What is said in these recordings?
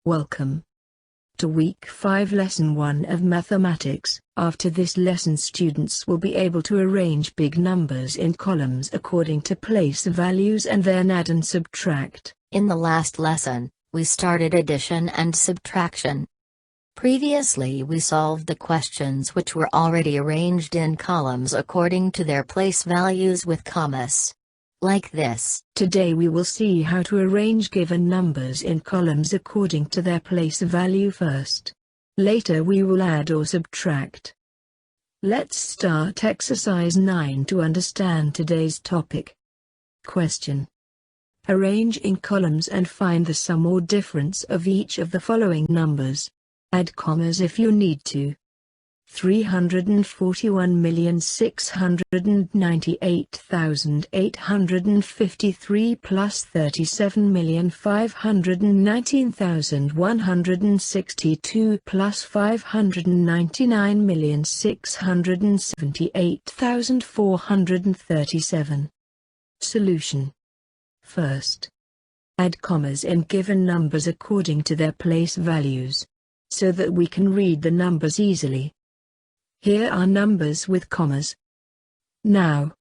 Welcome to Week 5 Lesson 1 of Mathematics. After this lesson, students will be able to arrange big numbers in columns according to place values and then add and subtract. In the last lesson, we started addition and subtraction. Previously we solved the questions which were already arranged in columns according to their place values with commas. Like this. Today we will see how to arrange given numbers in columns according to their place value first. Later we will add or subtract. Let's start exercise 9 to understand today's topic. Question. Arrange in columns and find the sum or difference of each of the following numbers. Add commas if you need to. 341,698,853 plus 37,519,162 plus 599,678,437. Solution. First, add commas in given numbers according to their place values, so that we can read the numbers easily. Here are numbers with commas. Now,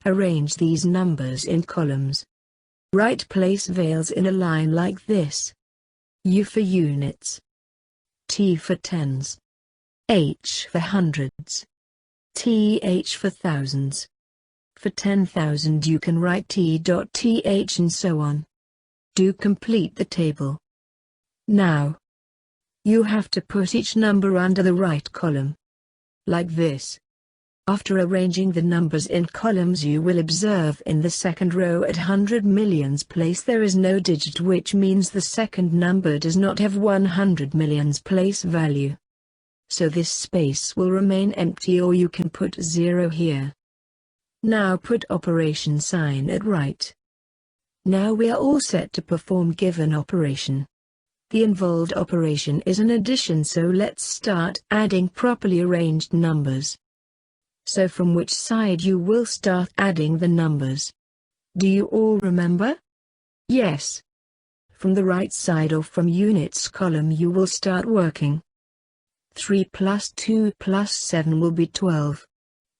arrange these numbers in columns. Write place values in a line like this. U for units, T for tens, H for hundreds, TH for thousands. For 10,000 you can write T.th and so on. Do complete the table. Now, you have to put each number under the right column. Like this. After arranging the numbers in columns, you will observe in the second row at 100 millions place there is no digit, which means the second number does not have 100 millions place value. So this space will remain empty, or you can put 0 here. Now put operation sign at right. Now we are all set to perform given operation. The involved operation is an addition, so let's start adding properly arranged numbers. So from which side you will start adding the numbers? Do you all remember? Yes. From the right side or from units column you will start working. 3 plus 2 plus 7 will be 12.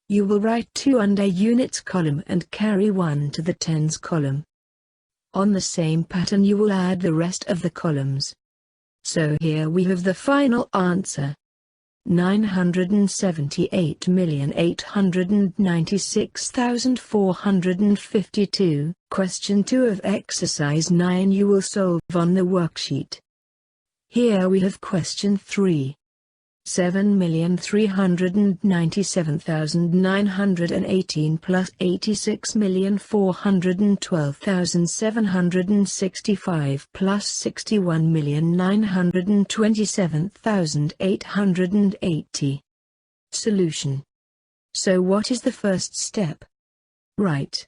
You will write 2 under units column and carry 1 to the tens column. On the same pattern you will add the rest of the columns. So here we have the final answer. 978,896,452. Question 2 of exercise 9 you will solve on the worksheet. Here we have question 3. 7,397,918 plus 86,412,765 plus 61,927,880. Solution. So what is the first step? Right.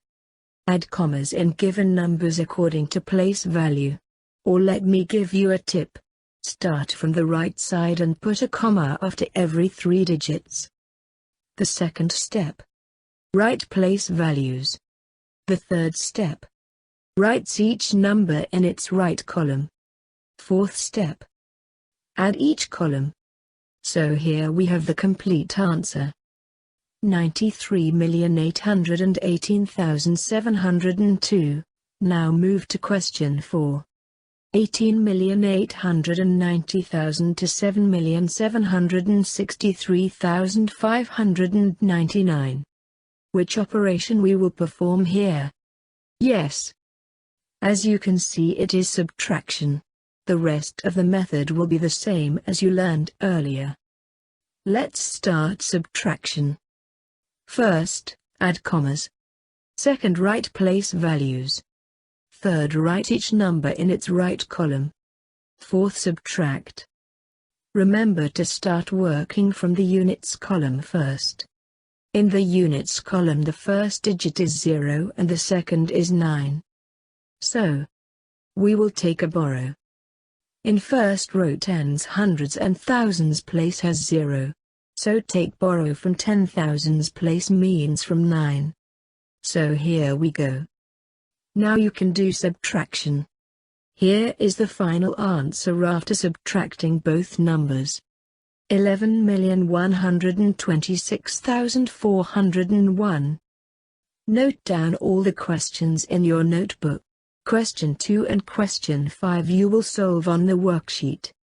Add commas in given numbers according to place value. Or let me give you a tip. Start from the right side and put a comma after every 3 digits. The second step. Write place values. The third step. Writes each number in its right column. Fourth step. Add each column. So here we have the complete answer. 93,818,702. Now move to question 4. 18,890,000 to 7,763,599. Which operation we will perform here? Yes. As you can see, it is subtraction. The rest of the method will be the same as you learned earlier. Let's start subtraction. First, add commas. Second, write place values. Third, write each number in its right column. Fourth, subtract. Remember to start working from the units column first. In the units column the first digit is 0 and the second is 9. So, we will take a borrow. In first row tens, hundreds and thousands place has 0. So take borrow from 10,000s place means from 9. So here we go. Now you can do subtraction. Here is the final answer after subtracting both numbers. 11,126,401. Note down all the questions in your notebook. Question 2 and question 5 you will solve on the worksheet.